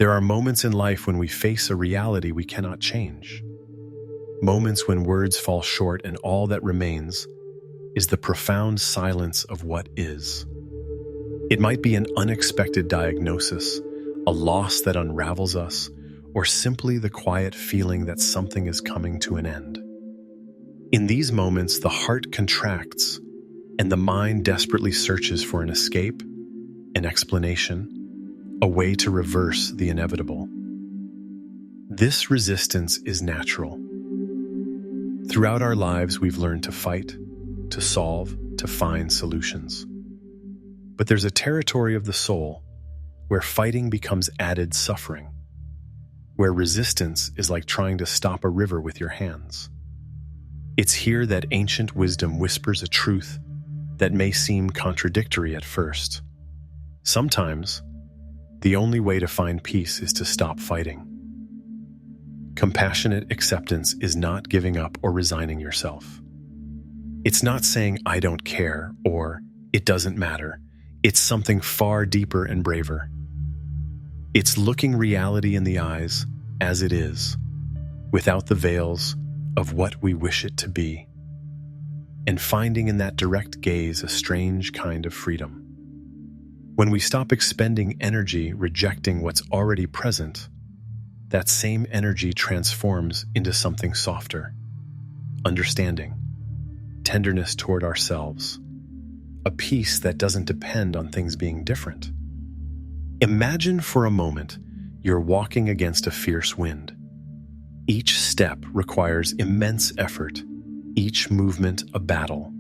There are moments in life when we face a reality we cannot change. Moments when words fall short and all that remains is the profound silence of what is. It might be an unexpected diagnosis, a loss that unravels us, or simply the quiet feeling that something is coming to an end. In these moments, the heart contracts and the mind desperately searches for an escape, an explanation, a way to reverse the inevitable. This resistance is natural. Throughout our lives, we've learned to fight, to solve, to find solutions. But there's a territory of the soul where fighting becomes added suffering, where resistance is like trying to stop a river with your hands. It's here that ancient wisdom whispers a truth that may seem contradictory at first. Sometimes, the only way to find peace is to stop fighting. Compassionate acceptance is not giving up or resigning yourself. It's not saying, "I don't care," or "it doesn't matter." It's something far deeper and braver. It's looking reality in the eyes as it is, without the veils of what we wish it to be, and finding in that direct gaze a strange kind of freedom. When we stop expending energy rejecting what's already present, that same energy transforms into something softer, understanding, tenderness toward ourselves, a peace that doesn't depend on things being different. Imagine for a moment you're walking against a fierce wind. Each step requires immense effort, each movement a battle.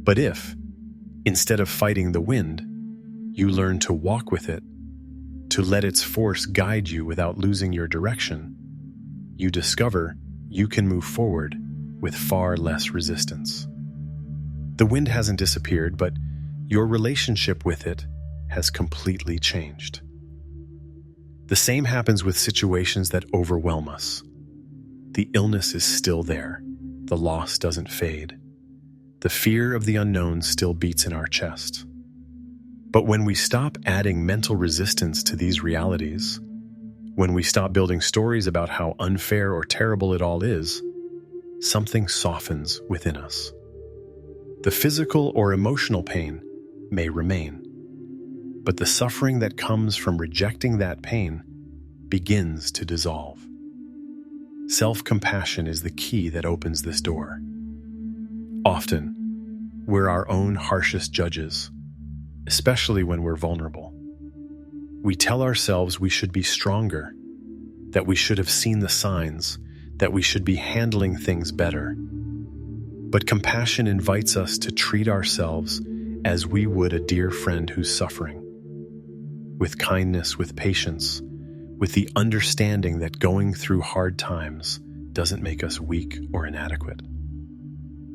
But if, instead of fighting the wind, you learn to walk with it, to let its force guide you without losing your direction, you discover you can move forward with far less resistance. The wind hasn't disappeared, but your relationship with it has completely changed. The same happens with situations that overwhelm us. The illness is still there. The loss doesn't fade. The fear of the unknown still beats in our chest. But when we stop adding mental resistance to these realities, when we stop building stories about how unfair or terrible it all is, something softens within us. The physical or emotional pain may remain, but the suffering that comes from rejecting that pain begins to dissolve. Self-compassion is the key that opens this door. Often, we're our own harshest judges, especially when we're vulnerable. We tell ourselves we should be stronger, that we should have seen the signs, that we should be handling things better. But compassion invites us to treat ourselves as we would a dear friend who's suffering, with kindness, with patience, with the understanding that going through hard times doesn't make us weak or inadequate.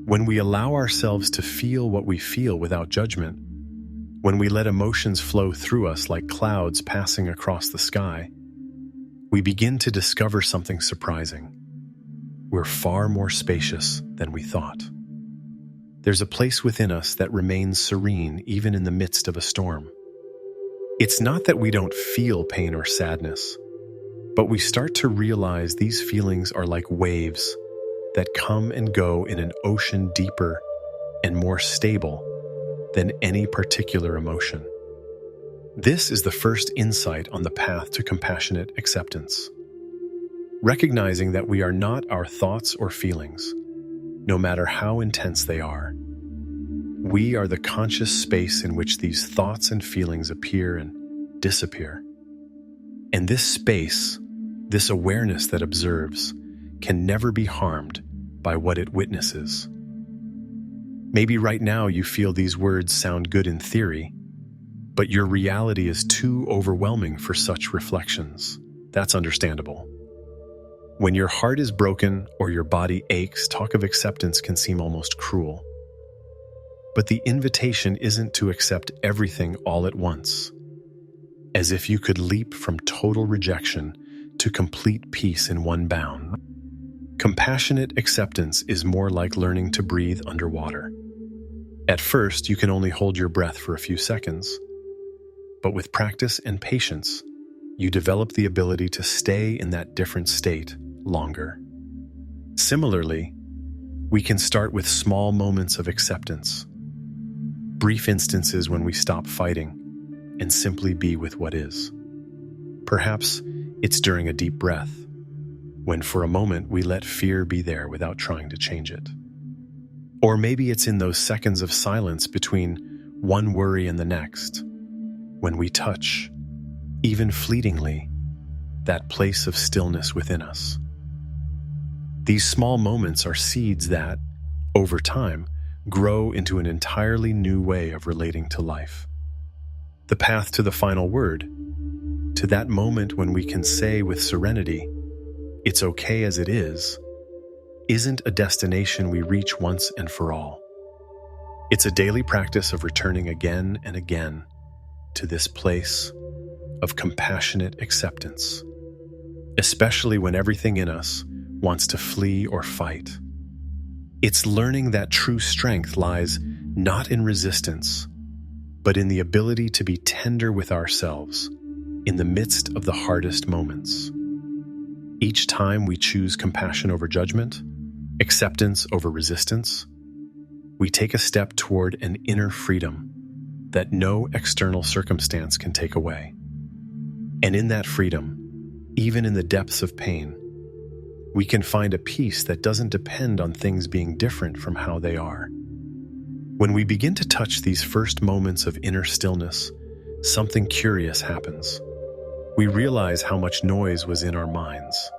When we allow ourselves to feel what we feel without judgment, when we let emotions flow through us like clouds passing across the sky, we begin to discover something surprising. We're far more spacious than we thought. There's a place within us that remains serene even in the midst of a storm. It's not that we don't feel pain or sadness, but we start to realize these feelings are like waves that come and go in an ocean deeper and more stable than any particular emotion. This is the first insight on the path to compassionate acceptance. Recognizing that we are not our thoughts or feelings, no matter how intense they are. We are the conscious space in which these thoughts and feelings appear and disappear. And this space, this awareness that observes, can never be harmed by what it witnesses. Maybe right now you feel these words sound good in theory, but your reality is too overwhelming for such reflections. That's understandable. When your heart is broken or your body aches, talk of acceptance can seem almost cruel. But the invitation isn't to accept everything all at once, as if you could leap from total rejection to complete peace in one bound. Compassionate acceptance is more like learning to breathe underwater. At first, you can only hold your breath for a few seconds, but with practice and patience, you develop the ability to stay in that different state longer. Similarly, we can start with small moments of acceptance, brief instances when we stop fighting and simply be with what is. Perhaps it's during a deep breath, when for a moment we let fear be there without trying to change it. Or maybe it's in those seconds of silence between one worry and the next, when we touch, even fleetingly, that place of stillness within us. These small moments are seeds that, over time, grow into an entirely new way of relating to life. The path to the final word, to that moment when we can say with serenity, "It's okay as it is," isn't a destination we reach once and for all. It's a daily practice of returning again and again to this place of compassionate acceptance, especially when everything in us wants to flee or fight. It's learning that true strength lies not in resistance, but in the ability to be tender with ourselves in the midst of the hardest moments. Each time we choose compassion over judgment, acceptance over resistance, we take a step toward an inner freedom that no external circumstance can take away. And in that freedom, even in the depths of pain, we can find a peace that doesn't depend on things being different from how they are. When we begin to touch these first moments of inner stillness, something curious happens. We realize how much noise was in our minds.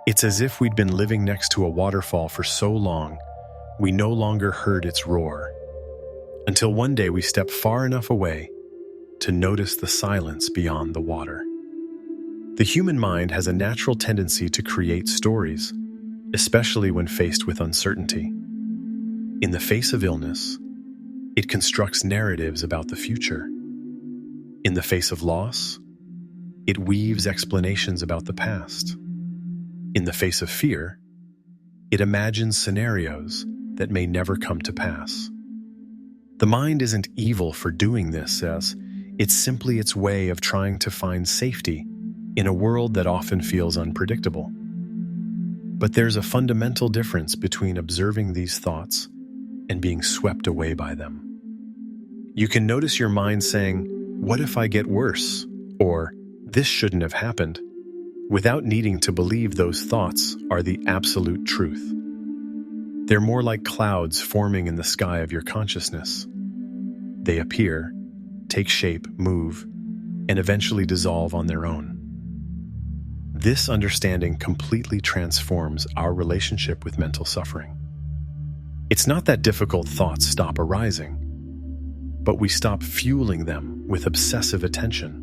It's as if we'd been living next to a waterfall for so long, we no longer heard its roar. Until one day we step far enough away to notice the silence beyond the water. The human mind has a natural tendency to create stories, especially when faced with uncertainty. In the face of illness, it constructs narratives about the future. In the face of loss, it weaves explanations about the past. In the face of fear, it imagines scenarios that may never come to pass. The mind isn't evil for doing this, as it's simply its way of trying to find safety in a world that often feels unpredictable. But there's a fundamental difference between observing these thoughts and being swept away by them. You can notice your mind saying, "What if I get worse?" or "This shouldn't have happened," without needing to believe those thoughts are the absolute truth. They're more like clouds forming in the sky of your consciousness. They appear, take shape, move, and eventually dissolve on their own. This understanding completely transforms our relationship with mental suffering. It's not that difficult thoughts stop arising, but we stop fueling them with obsessive attention.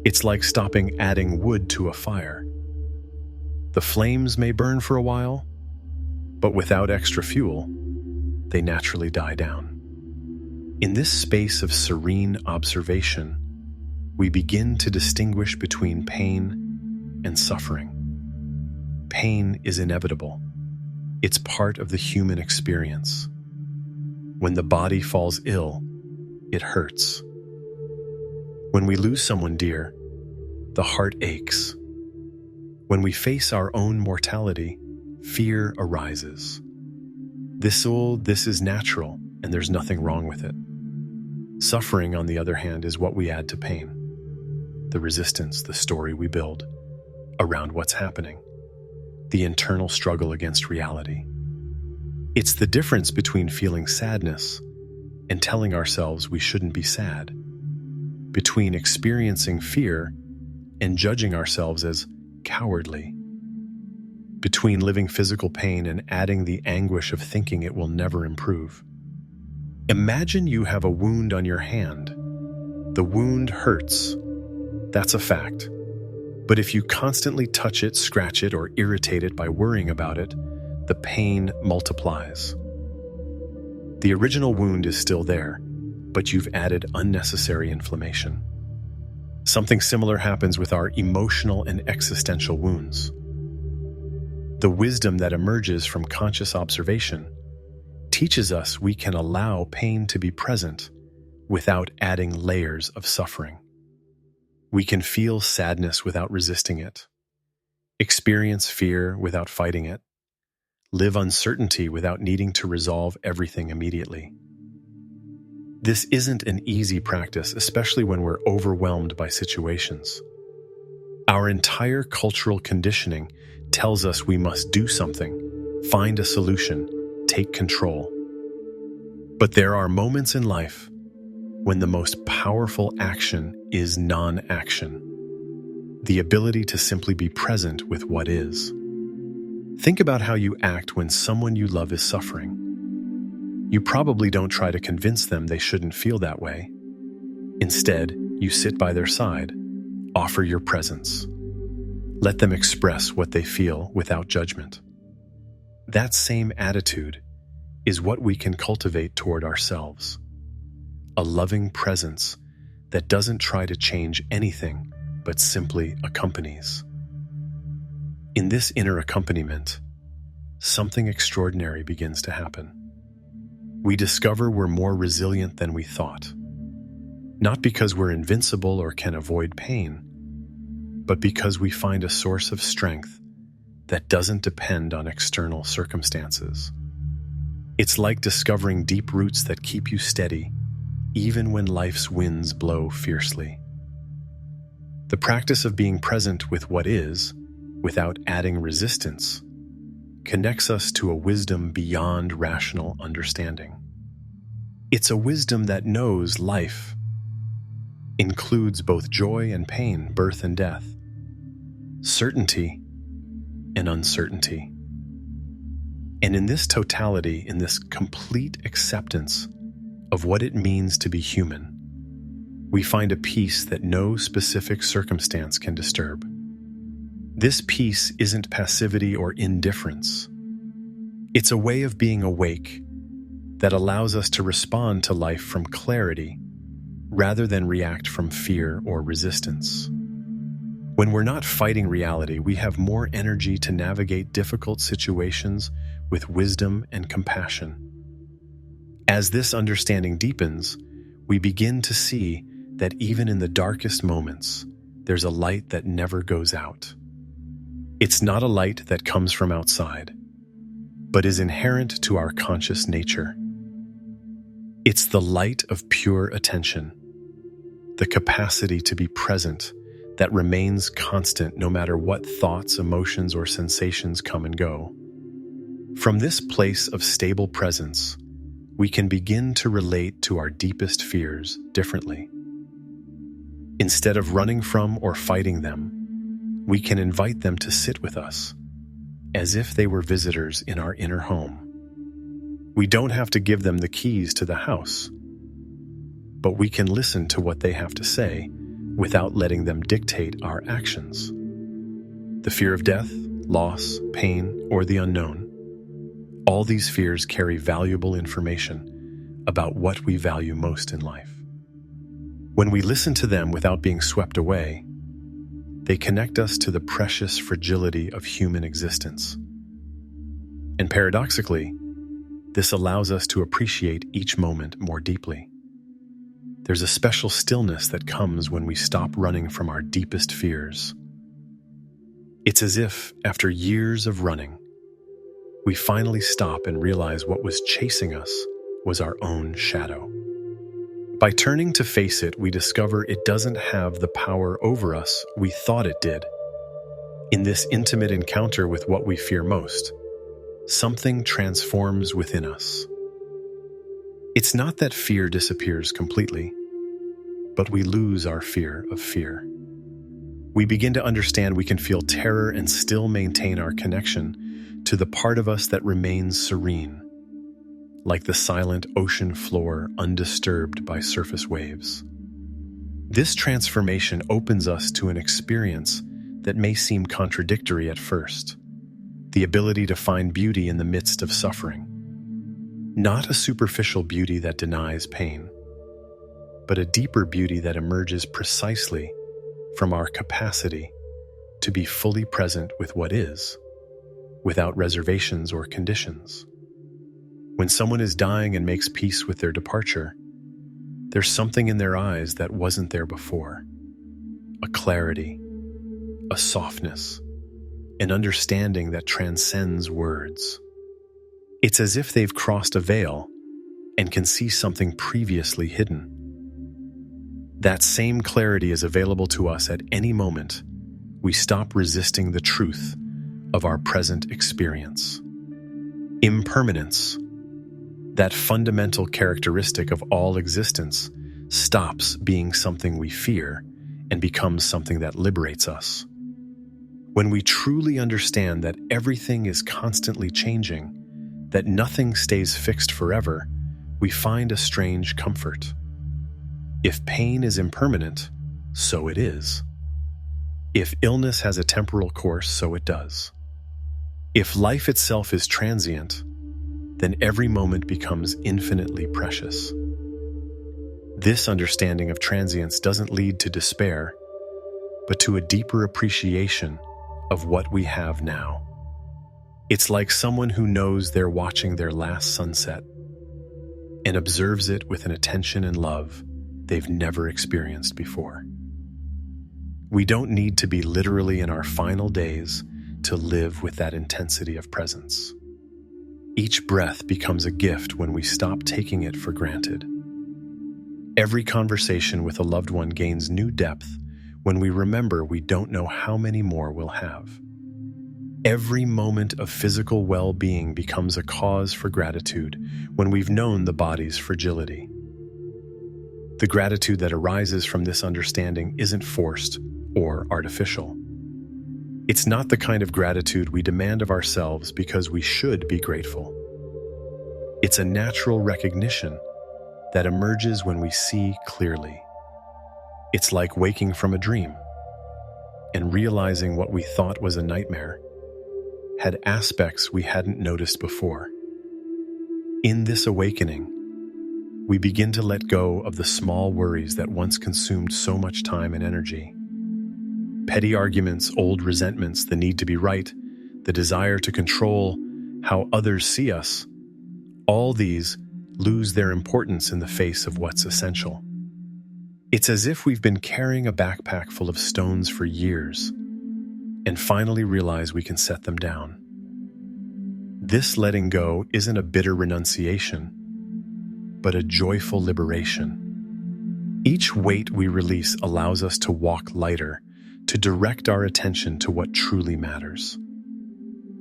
It's like stopping adding wood to a fire. The flames may burn for a while, but without extra fuel, they naturally die down. In this space of serene observation, we begin to distinguish between pain and suffering. Pain is inevitable. It's part of the human experience. When the body falls ill, it hurts. When we lose someone dear, the heart aches. When we face our own mortality, fear arises. This is natural, and there's nothing wrong with it. Suffering, on the other hand, is what we add to pain. The resistance, the story we build around what's happening, the internal struggle against reality. It's the difference between feeling sadness and telling ourselves we shouldn't be sad, between experiencing fear and judging ourselves as cowardly, between living physical pain and adding the anguish of thinking it will never improve. Imagine you have a wound on your hand. The wound hurts. That's a fact. But if you constantly touch it, scratch it, or irritate it by worrying about it, the pain multiplies. The original wound is still there, but you've added unnecessary inflammation. Something similar happens with our emotional and existential wounds. The wisdom that emerges from conscious observation teaches us we can allow pain to be present without adding layers of suffering. We can feel sadness without resisting it, experience fear without fighting it, live uncertainty without needing to resolve everything immediately. This isn't an easy practice, especially when we're overwhelmed by situations. Our entire cultural conditioning tells us we must do something, find a solution, take control. But there are moments in life when the most powerful action is non-action. The ability to simply be present with what is. Think about how you act when someone you love is suffering. You probably don't try to convince them they shouldn't feel that way. Instead, you sit by their side, offer your presence. Let them express what they feel without judgment. That same attitude is what we can cultivate toward ourselves. A loving presence that doesn't try to change anything, but simply accompanies. In this inner accompaniment, something extraordinary begins to happen. We discover we're more resilient than we thought. Not because we're invincible or can avoid pain, but because we find a source of strength that doesn't depend on external circumstances. It's like discovering deep roots that keep you steady, even when life's winds blow fiercely. The practice of being present with what is, without adding resistance, connects us to a wisdom beyond rational understanding. It's a wisdom that knows life includes both joy and pain, birth and death, certainty and uncertainty. And in this totality, in this complete acceptance of what it means to be human, we find a peace that no specific circumstance can disturb. This peace isn't passivity or indifference. It's a way of being awake that allows us to respond to life from clarity rather than react from fear or resistance. When we're not fighting reality, we have more energy to navigate difficult situations with wisdom and compassion. As this understanding deepens, we begin to see that even in the darkest moments, there's a light that never goes out. It's not a light that comes from outside, but is inherent to our conscious nature. It's the light of pure attention, the capacity to be present that remains constant no matter what thoughts, emotions, or sensations come and go. From this place of stable presence, we can begin to relate to our deepest fears differently. Instead of running from or fighting them, we can invite them to sit with us, as if they were visitors in our inner home. We don't have to give them the keys to the house, but we can listen to what they have to say without letting them dictate our actions. The fear of death, loss, pain, or the unknown, all these fears carry valuable information about what we value most in life. When we listen to them without being swept away, they connect us to the precious fragility of human existence. And paradoxically, this allows us to appreciate each moment more deeply. There's a special stillness that comes when we stop running from our deepest fears. It's as if, after years of running, we finally stop and realize what was chasing us was our own shadow. By turning to face it, we discover it doesn't have the power over us we thought it did. In this intimate encounter with what we fear most, something transforms within us. It's not that fear disappears completely, but we lose our fear of fear. We begin to understand we can feel terror and still maintain our connection to the part of us that remains serene, like the silent ocean floor undisturbed by surface waves. This transformation opens us to an experience that may seem contradictory at first, the ability to find beauty in the midst of suffering. Not a superficial beauty that denies pain, but a deeper beauty that emerges precisely from our capacity to be fully present with what is, without reservations or conditions. When someone is dying and makes peace with their departure, there's something in their eyes that wasn't there before. a clarity, a softness, an understanding that transcends words. It's as if they've crossed a veil and can see something previously hidden. That same clarity is available to us at any moment we stop resisting the truth of our present experience. Impermanence, that fundamental characteristic of all existence, stops being something we fear and becomes something that liberates us. When we truly understand that everything is constantly changing, that nothing stays fixed forever, we find a strange comfort. If pain is impermanent, so it is. If illness has a temporal course, so it does. If life itself is transient, then every moment becomes infinitely precious. This understanding of transience doesn't lead to despair, but to a deeper appreciation of what we have now. It's like someone who knows they're watching their last sunset and observes it with an attention and love they've never experienced before. We don't need to be literally in our final days to live with that intensity of presence. Each breath becomes a gift when we stop taking it for granted. Every conversation with a loved one gains new depth when we remember we don't know how many more we'll have. Every moment of physical well-being becomes a cause for gratitude when we've known the body's fragility. The gratitude that arises from this understanding isn't forced or artificial. It's not the kind of gratitude we demand of ourselves because we should be grateful. It's a natural recognition that emerges when we see clearly. It's like waking from a dream and realizing what we thought was a nightmare had aspects we hadn't noticed before. In this awakening, we begin to let go of the small worries that once consumed so much time and energy. Petty arguments, old resentments, the need to be right, the desire to control how others see us, all these lose their importance in the face of what's essential. It's as if we've been carrying a backpack full of stones for years and finally realize we can set them down. This letting go isn't a bitter renunciation, but a joyful liberation. Each weight we release allows us to walk lighter, to direct our attention to what truly matters.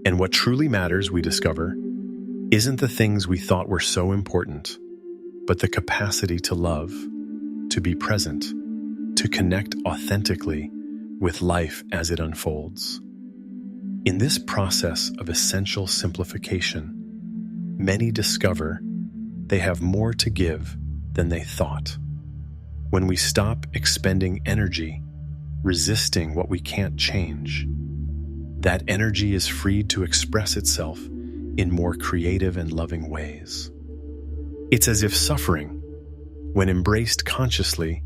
And what truly matters, we discover, isn't the things we thought were so important, but the capacity to love, to be present, to connect authentically with life as it unfolds. In this process of essential simplification, many discover they have more to give than they thought. When we stop expending energy resisting what we can't change, that energy is freed to express itself in more creative and loving ways. It's as if suffering, when embraced consciously,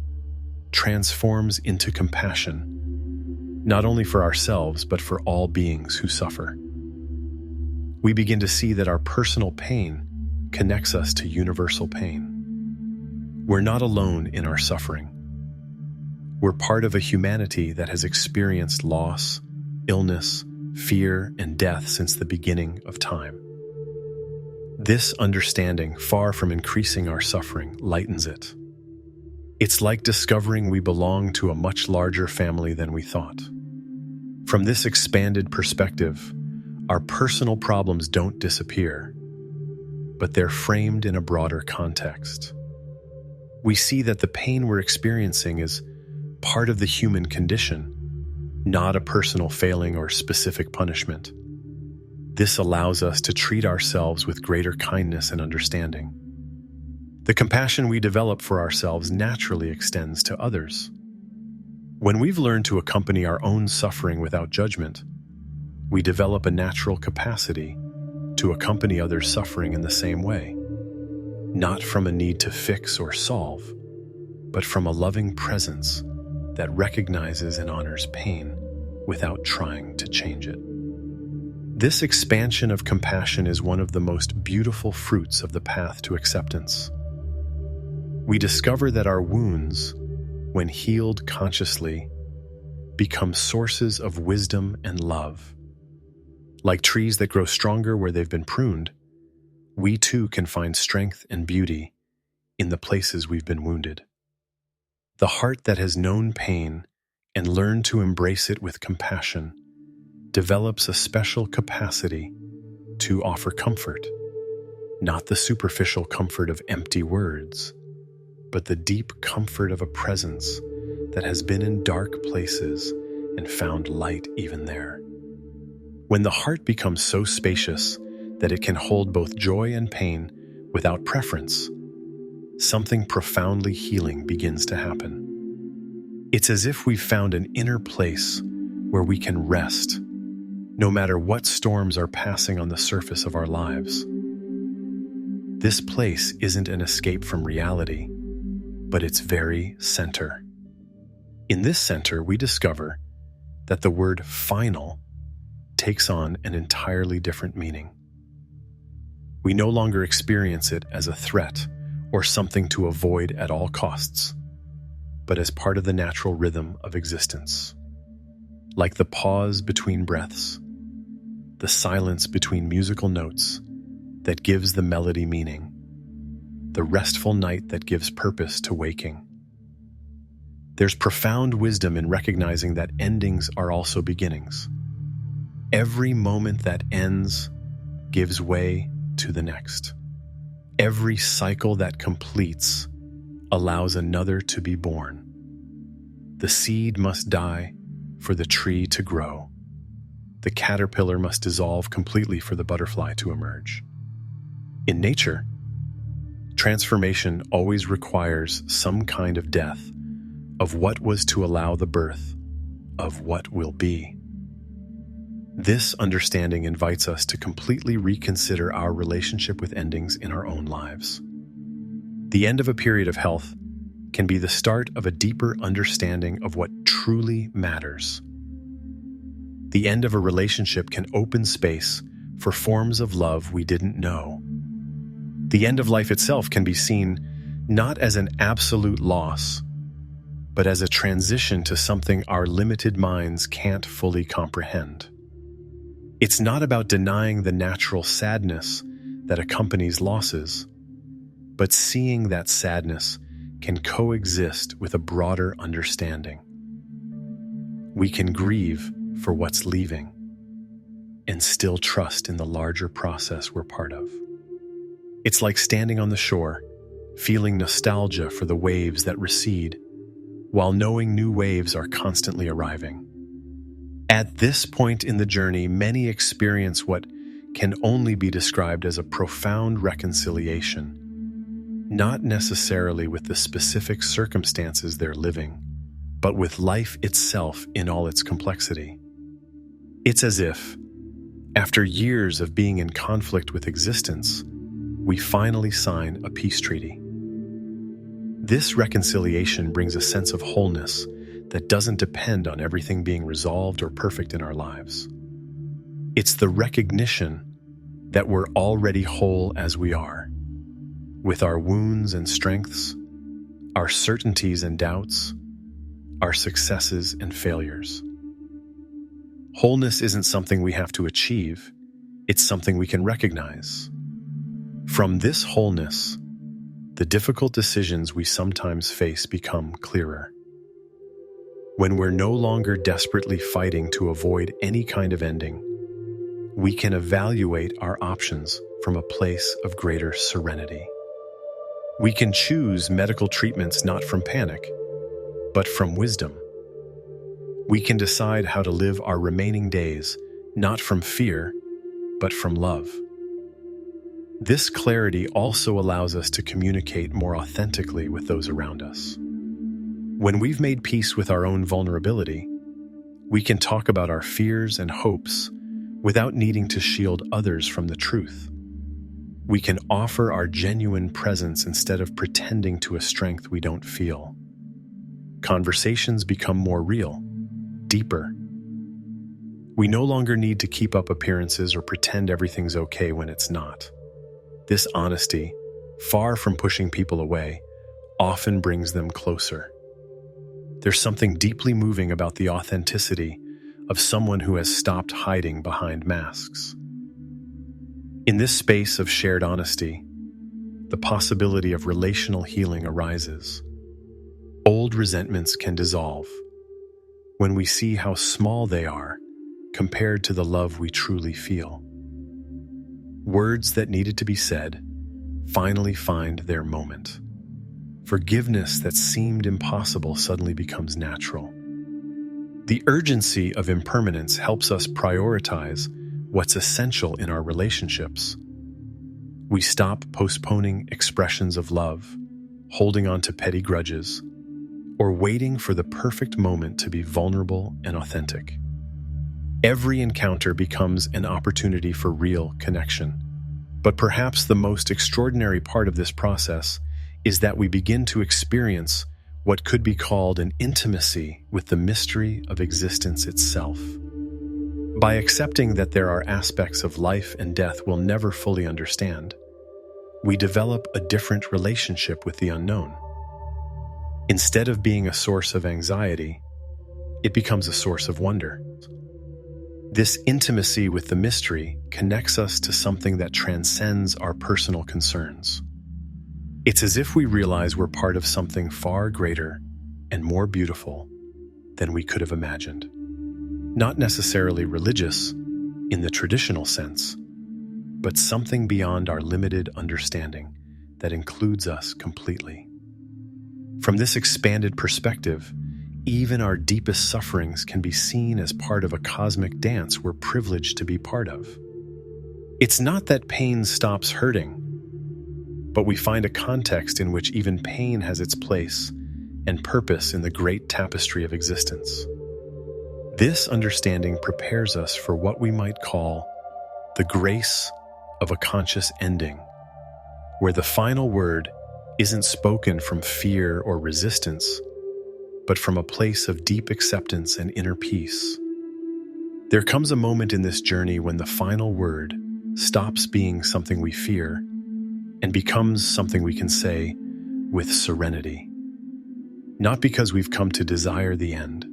transforms into compassion, not only for ourselves, but for all beings who suffer. We begin to see that our personal pain connects us to universal pain. We're not alone in our suffering. We're part of a humanity that has experienced loss, illness, fear, and death since the beginning of time. This understanding, far from increasing our suffering, lightens it. It's like discovering we belong to a much larger family than we thought. From this expanded perspective, our personal problems don't disappear, but they're framed in a broader context. We see that the pain we're experiencing is part of the human condition, not a personal failing or specific punishment. This allows us to treat ourselves with greater kindness and understanding. The compassion we develop for ourselves naturally extends to others. When we've learned to accompany our own suffering without judgment, we develop a natural capacity to accompany others' suffering in the same way, not from a need to fix or solve, but from a loving presence that recognizes and honors pain without trying to change it. This expansion of compassion is one of the most beautiful fruits of the path to acceptance. We discover that our wounds, when healed consciously, become sources of wisdom and love. Like trees that grow stronger where they've been pruned, we too can find strength and beauty in the places we've been wounded. The heart that has known pain and learned to embrace it with compassion develops a special capacity to offer comfort, not the superficial comfort of empty words, but the deep comfort of a presence that has been in dark places and found light even there. When the heart becomes so spacious that it can hold both joy and pain without preference, something profoundly healing begins to happen. It's as if we've found an inner place where we can rest, no matter what storms are passing on the surface of our lives. This place isn't an escape from reality, but its very center. In this center, we discover that the word final takes on an entirely different meaning. We no longer experience it as a threat or something to avoid at all costs, but as part of the natural rhythm of existence. Like the pause between breaths, the silence between musical notes that gives the melody meaning, the restful night that gives purpose to waking. There's profound wisdom in recognizing that endings are also beginnings. Every moment that ends gives way to the next. Every cycle that completes allows another to be born. The seed must die for the tree to grow. The caterpillar must dissolve completely for the butterfly to emerge. In nature, transformation always requires some kind of death of what was to allow the birth of what will be. This understanding invites us to completely reconsider our relationship with endings in our own lives. The end of a period of health can be the start of a deeper understanding of what truly matters. The end of a relationship can open space for forms of love we didn't know. The end of life itself can be seen not as an absolute loss, but as a transition to something our limited minds can't fully comprehend. It's not about denying the natural sadness that accompanies losses, but seeing that sadness can coexist with a broader understanding. We can grieve for what's leaving and still trust in the larger process we're part of. It's like standing on the shore, feeling nostalgia for the waves that recede, while knowing new waves are constantly arriving. At this point in the journey, many experience what can only be described as a profound reconciliation, not necessarily with the specific circumstances they're living, but with life itself in all its complexity. It's as if, after years of being in conflict with existence, we finally sign a peace treaty. This reconciliation brings a sense of wholeness that doesn't depend on everything being resolved or perfect in our lives. It's the recognition that we're already whole as we are, with our wounds and strengths, our certainties and doubts, our successes and failures. Wholeness isn't something we have to achieve, it's something we can recognize. From this wholeness, the difficult decisions we sometimes face become clearer. When we're no longer desperately fighting to avoid any kind of ending, we can evaluate our options from a place of greater serenity. We can choose medical treatments not from panic, but from wisdom. We can decide how to live our remaining days not from fear, but from love. This clarity also allows us to communicate more authentically with those around us. When we've made peace with our own vulnerability, we can talk about our fears and hopes without needing to shield others from the truth. We can offer our genuine presence instead of pretending to a strength we don't feel. Conversations become more real, deeper. We no longer need to keep up appearances or pretend everything's okay when it's not. This honesty, far from pushing people away, often brings them closer. There's something deeply moving about the authenticity of someone who has stopped hiding behind masks. In this space of shared honesty, the possibility of relational healing arises. Old resentments can dissolve when we see how small they are compared to the love we truly feel. Words that needed to be said finally find their moment. Forgiveness that seemed impossible suddenly becomes natural. The urgency of impermanence helps us prioritize what's essential in our relationships. We stop postponing expressions of love, holding on to petty grudges, or waiting for the perfect moment to be vulnerable and authentic. Every encounter becomes an opportunity for real connection. But perhaps the most extraordinary part of this process is that we begin to experience what could be called an intimacy with the mystery of existence itself. By accepting that there are aspects of life and death we'll never fully understand, we develop a different relationship with the unknown. Instead of being a source of anxiety, it becomes a source of wonder. This intimacy with the mystery connects us to something that transcends our personal concerns. It's as if we realize we're part of something far greater and more beautiful than we could have imagined. Not necessarily religious in the traditional sense, but something beyond our limited understanding that includes us completely. From this expanded perspective, even our deepest sufferings can be seen as part of a cosmic dance we're privileged to be part of. It's not that pain stops hurting, but we find a context in which even pain has its place and purpose in the great tapestry of existence. This understanding prepares us for what we might call the grace of a conscious ending, where the final word isn't spoken from fear or resistance, but from a place of deep acceptance and inner peace. There comes a moment in this journey when the final word stops being something we fear and becomes something we can say with serenity. Not because we've come to desire the end,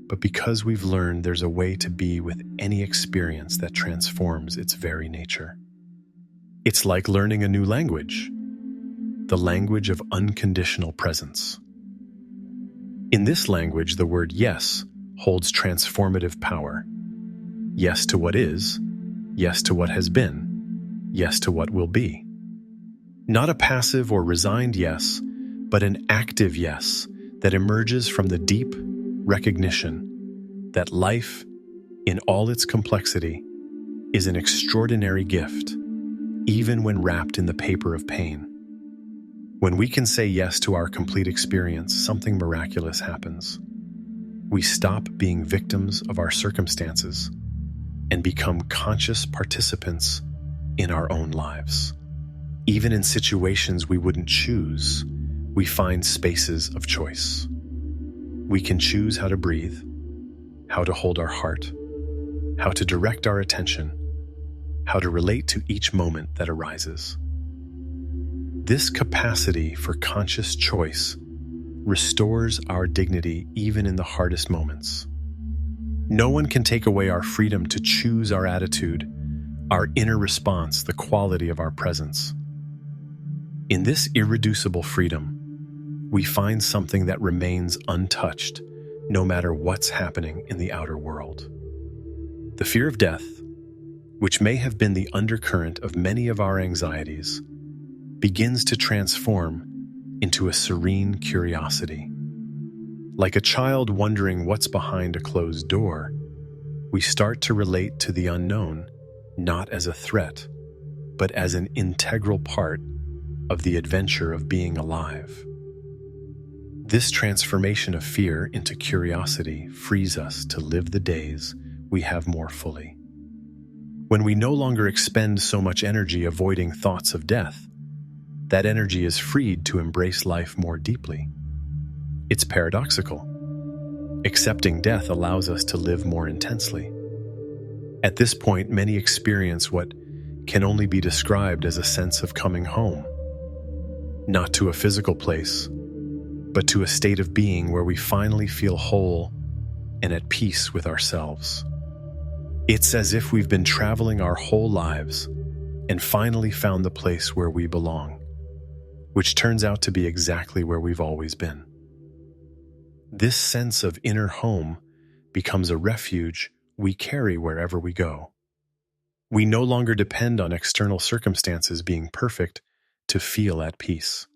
but because we've learned there's a way to be with any experience that transforms its very nature. It's like learning a new language, the language of unconditional presence. In this language, the word yes holds transformative power. Yes to what is, yes to what has been, yes to what will be. Not a passive or resigned yes, but an active yes that emerges from the deep recognition that life, in all its complexity, is an extraordinary gift, even when wrapped in the paper of pain. When we can say yes to our complete experience, something miraculous happens. We stop being victims of our circumstances and become conscious participants in our own lives. Even in situations we wouldn't choose, we find spaces of choice. We can choose how to breathe, how to hold our heart, how to direct our attention, how to relate to each moment that arises. This capacity for conscious choice restores our dignity even in the hardest moments. No one can take away our freedom to choose our attitude, our inner response, the quality of our presence. In this irreducible freedom, we find something that remains untouched, no matter what's happening in the outer world. The fear of death, which may have been the undercurrent of many of our anxieties, begins to transform into a serene curiosity. Like a child wondering what's behind a closed door, we start to relate to the unknown not as a threat, but as an integral part of the adventure of being alive. This transformation of fear into curiosity frees us to live the days we have more fully. When we no longer expend so much energy avoiding thoughts of death, that energy is freed to embrace life more deeply. It's paradoxical. Accepting death allows us to live more intensely. At this point, many experience what can only be described as a sense of coming home. Not to a physical place, but to a state of being where we finally feel whole and at peace with ourselves. It's as if we've been traveling our whole lives and finally found the place where we belong, which turns out to be exactly where we've always been. This sense of inner home becomes a refuge we carry wherever we go. We no longer depend on external circumstances being perfect to feel at peace.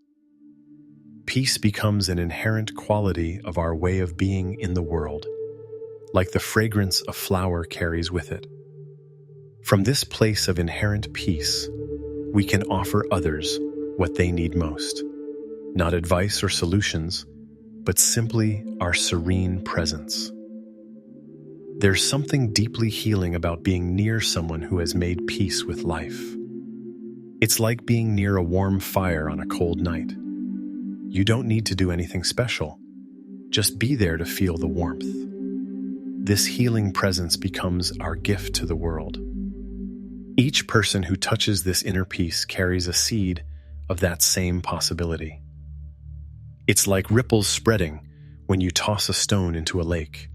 Peace becomes an inherent quality of our way of being in the world, like the fragrance a flower carries with it. From this place of inherent peace, we can offer others what they need most. Not advice or solutions, but simply our serene presence. There's something deeply healing about being near someone who has made peace with life. It's like being near a warm fire on a cold night. You don't need to do anything special. Just be there to feel the warmth. This healing presence becomes our gift to the world. Each person who touches this inner peace carries a seed of that same possibility. It's like ripples spreading when you toss a stone into a lake.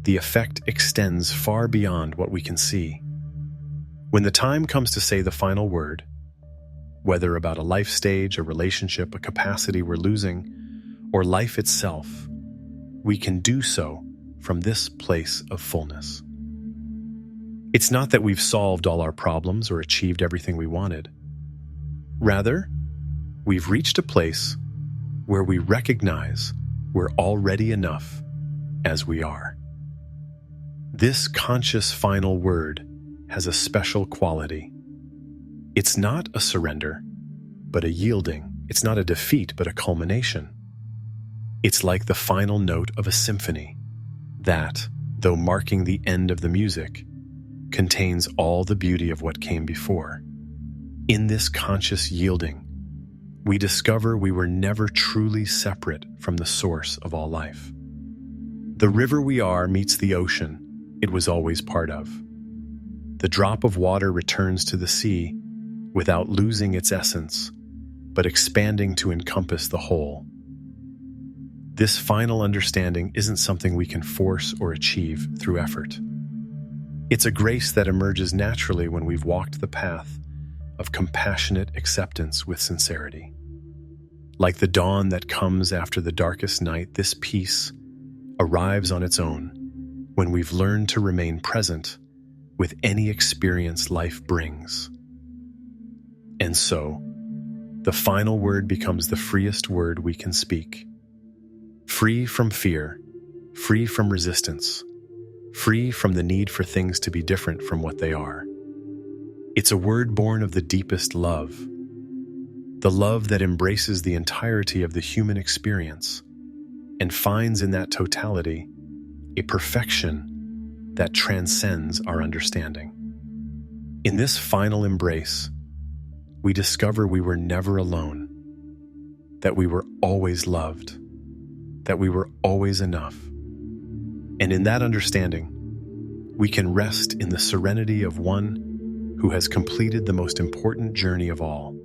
The effect extends far beyond what we can see. When the time comes to say the final word, whether about a life stage, a relationship, a capacity we're losing, or life itself, we can do so from this place of fullness. It's not that we've solved all our problems or achieved everything we wanted. Rather, we've reached a place where we recognize we're already enough as we are. This conscious final word has a special quality. It's not a surrender, but a yielding. It's not a defeat, but a culmination. It's like the final note of a symphony that, though marking the end of the music, contains all the beauty of what came before. In this conscious yielding, we discover we were never truly separate from the source of all life. The river we are meets the ocean it was always part of. The drop of water returns to the sea without losing its essence, but expanding to encompass the whole. This final understanding isn't something we can force or achieve through effort. It's a grace that emerges naturally when we've walked the path of compassionate acceptance with sincerity. Like the dawn that comes after the darkest night, this peace arrives on its own when we've learned to remain present with any experience life brings. And so, the final word becomes the freest word we can speak. Free from fear, free from resistance, free from the need for things to be different from what they are. It's a word born of the deepest love, the love that embraces the entirety of the human experience and finds in that totality a perfection that transcends our understanding. In this final embrace, we discover we were never alone, that we were always loved, that we were always enough. And in that understanding, we can rest in the serenity of one who has completed the most important journey of all,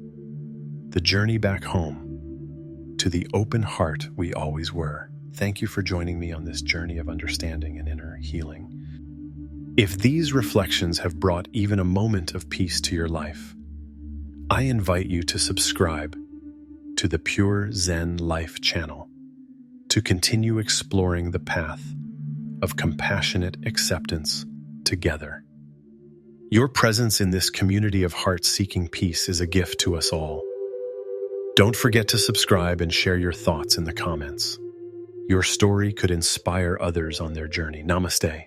the journey back home to the open heart we always were. Thank you for joining me on this journey of understanding and inner healing. If these reflections have brought even a moment of peace to your life, I invite you to subscribe to the Pure Zen Life channel to continue exploring the path of compassionate acceptance together. Your presence in this community of hearts seeking peace is a gift to us all. Don't forget to subscribe and share your thoughts in the comments. Your story could inspire others on their journey. Namaste.